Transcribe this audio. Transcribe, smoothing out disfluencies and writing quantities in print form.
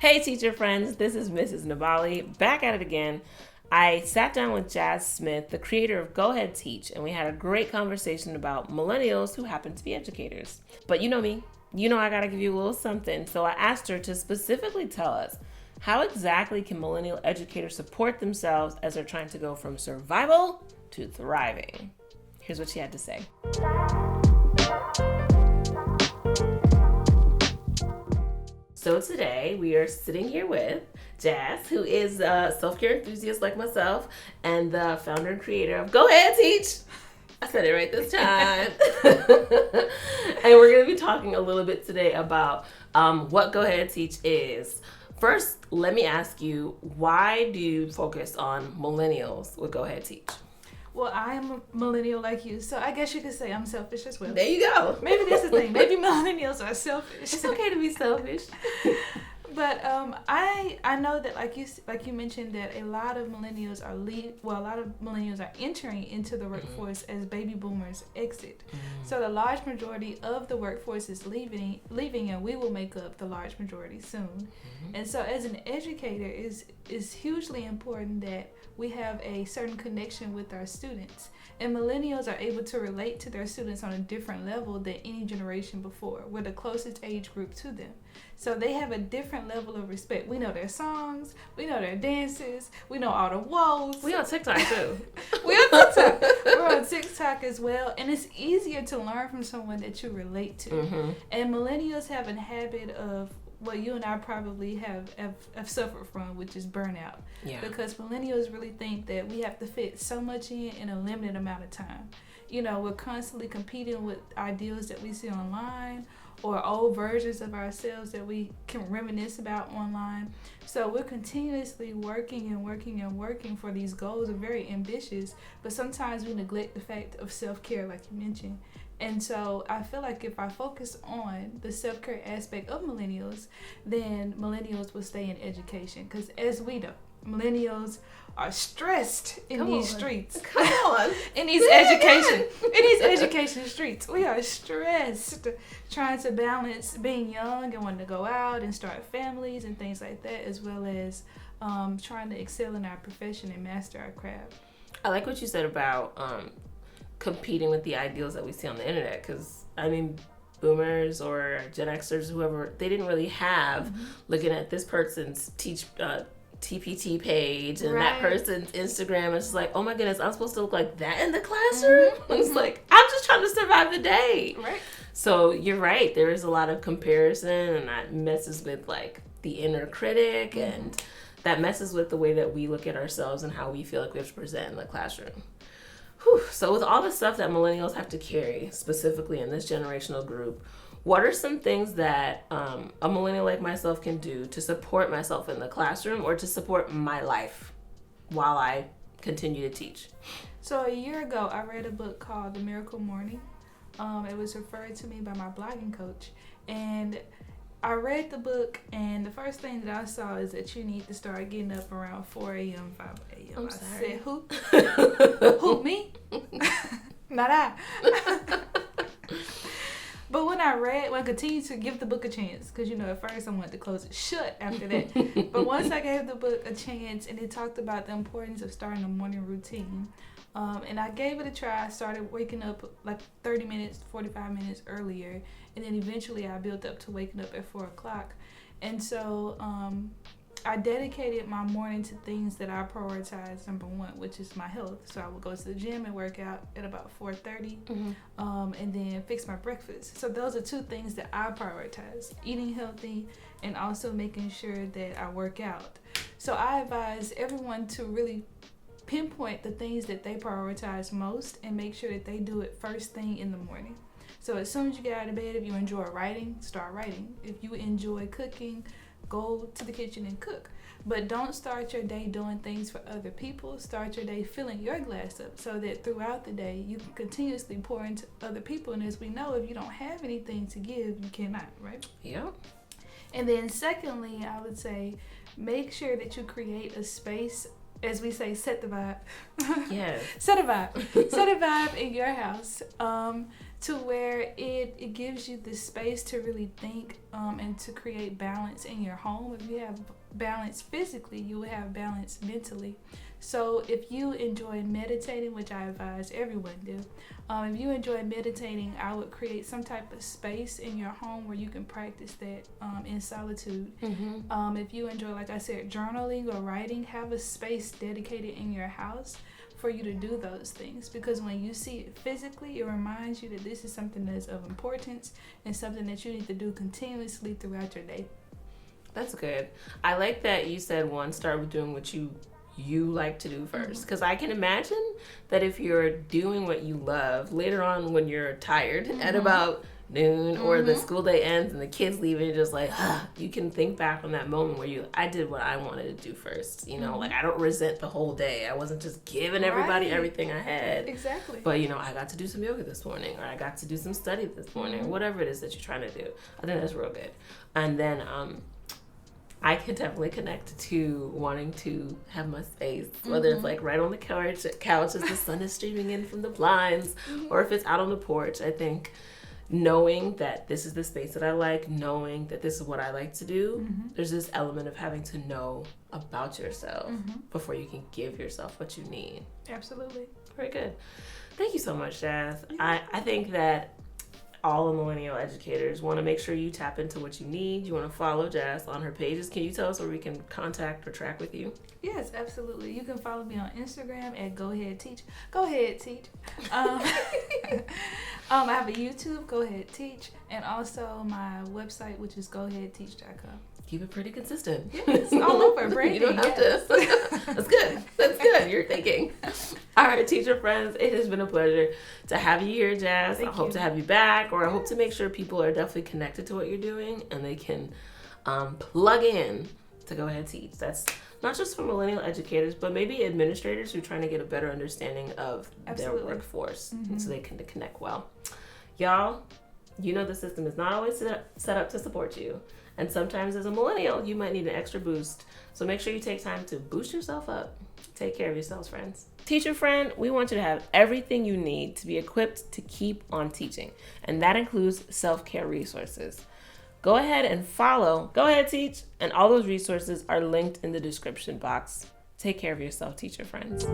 Hey teacher friends, this is Mrs. Nabali, back at it again. I sat down with Jass Smith, the creator of Go Ahead Teach, and we had a great conversation about millennials who happen to be educators. But you know me, I gotta give you a little something, so I asked her to specifically tell us how exactly can millennial educators support themselves as they're trying to go from survival to thriving. Here's what she had to say. So today we are sitting here with Jass, who is a self-care enthusiast like myself and the founder and creator of Go Ahead Teach. I said it right this time. And we're going to be talking a little bit today about what Go Ahead Teach is. First, let me ask you, why do you focus on millennials with Go Ahead Teach? Well, I am a millennial like you, so I guess you could say I'm selfish as well. There you go. Maybe that's the thing. Maybe millennials are selfish. It's okay to be selfish. But I know that like you mentioned that a lot of millennials are entering into the workforce as baby boomers exit. So the large majority of the workforce is leaving, and we will make up the large majority soon. And so as an educator, is hugely important that we have a certain connection with our students. And millennials are able to relate to their students on a different level than any generation before. We're the closest age group to them. So they have a different level of respect. We know their songs, we know their dances, we know all the woes. We on TikTok too. We're on TikTok as well. And it's easier to learn from someone that you relate to. And millennials have a habit of what you and I probably have suffered from, which is burnout. Yeah. Because millennials really think that we have to fit so much in a limited amount of time. You know, we're constantly competing with ideals that we see online or old versions of ourselves that we can reminisce about online. So we're continuously working for these goals. We're very ambitious, but sometimes we neglect the fact of self-care, like you mentioned. And so I feel like if I focus on the self-care aspect of millennials, then millennials will stay in education. Because as we know, millennials are stressed in these streets. Come on. in these education streets. We are stressed trying to balance being young and wanting to go out and start families and things like that, as well as trying to excel in our profession and master our craft. I like what you said about competing with the ideals that we see on the internet, because I mean boomers or Gen Xers, whoever, they didn't really have looking at this person's TPT page and that person's Instagram. It's just like, oh my goodness, I'm supposed to look like that in the classroom. It's like, I'm just trying to survive the day. Right. So you're right, there is a lot of comparison, and that messes with like the inner critic, and that messes with the way that we look at ourselves and how we feel like we have to present in the classroom. So with all the stuff that millennials have to carry, specifically in this generational group, what are some things that a millennial like myself can do to support myself in the classroom or to support my life while I continue to teach? So a year ago, I read a book called The Miracle Morning. It was referred to me by my blogging coach. And I read the book, and the first thing that I saw is that you need to start getting up around 4 a.m., 5 a.m. I'm sorry. Said, who? Who, me? Not I. But when I continued to give the book a chance, because, at first I wanted to close it shut after that. But once I gave the book a chance, and it talked about the importance of starting a morning routine, and I gave it a try. I started waking up like 30 minutes, 45 minutes earlier, and then eventually I built up to waking up at 4 o'clock. And so I dedicated my morning to things that I prioritize. Number one, which is my health. So I would go to the gym and work out at about 4:30, and then fix my breakfast. So those are two things that I prioritize: eating healthy and also making sure that I work out. So I advise everyone to really pinpoint the things that they prioritize most and make sure that they do it first thing in the morning. So as soon as you get out of bed, if you enjoy writing, start writing. If you enjoy cooking, go to the kitchen and cook. But don't start your day doing things for other people. Start your day filling your glass up so that throughout the day you can continuously pour into other people. And as we know, if you don't have anything to give, you cannot, right? Yeah. And then secondly, I would say make sure that you create a space, as we say, set the vibe. Yes. Set a vibe. Set a vibe in your house. to where it gives you the space to really think and to create balance in your home. If you have balance physically, you will have balance mentally. So if you enjoy meditating, which I advise everyone do, if you enjoy meditating, I would create some type of space in your home where you can practice that in solitude. If you enjoy, like I said, journaling or writing, have a space dedicated in your house for you to do those things, because when you see it physically, it reminds you that this is something that's of importance and something that you need to do continuously throughout your day. That's good. I like that you said start with doing what you like to do first, because I can imagine that if you're doing what you love, later on when you're tired at about noon or the school day ends and the kids leave, and you're just like, you can think back on that moment where I did what I wanted to do first, like I don't resent the whole day. I wasn't just giving everybody everything I had. Exactly. But I got to do some yoga this morning, or I got to do some study this morning, or whatever it is that you're trying to do. I think that's real good. And then I can definitely connect to wanting to have my space, whether it's like right on the couch as the sun is streaming in from the blinds, or if it's out on the porch. I think knowing that this is the space that I like, knowing that this is what I like to do, there's this element of having to know about yourself before you can give yourself what you need. Absolutely. Very good. Thank you so much, Jass. I think that all the millennial educators want to make sure you tap into what you need. You want to follow Jass on her pages. Can you tell us where we can contact or track with you? Yes, absolutely. You can follow me on Instagram at Go Ahead Teach. Go Ahead Teach. I have a YouTube, Go Ahead Teach, and also my website, which is goaheadteach.com. Keep it pretty consistent. Yes, all over, Brandon. You don't have to. That's good. That's good. You're thinking. All right, teacher friends, it has been a pleasure to have you here, Jass. I hope to have you back, or I hope to make sure people are definitely connected to what you're doing and they can plug in to Go Ahead Teach. That's not just for millennial educators, but maybe administrators who are trying to get a better understanding of their workforce so they can connect well. Y'all, the system is not always set up to support you. And sometimes as a millennial, you might need an extra boost. So make sure you take time to boost yourself up. Take care of yourselves, friends. Teacher friend, we want you to have everything you need to be equipped to keep on teaching. And that includes self-care resources. Go ahead and follow Go Ahead Teach, and all those resources are linked in the description box. Take care of yourself, teacher friends.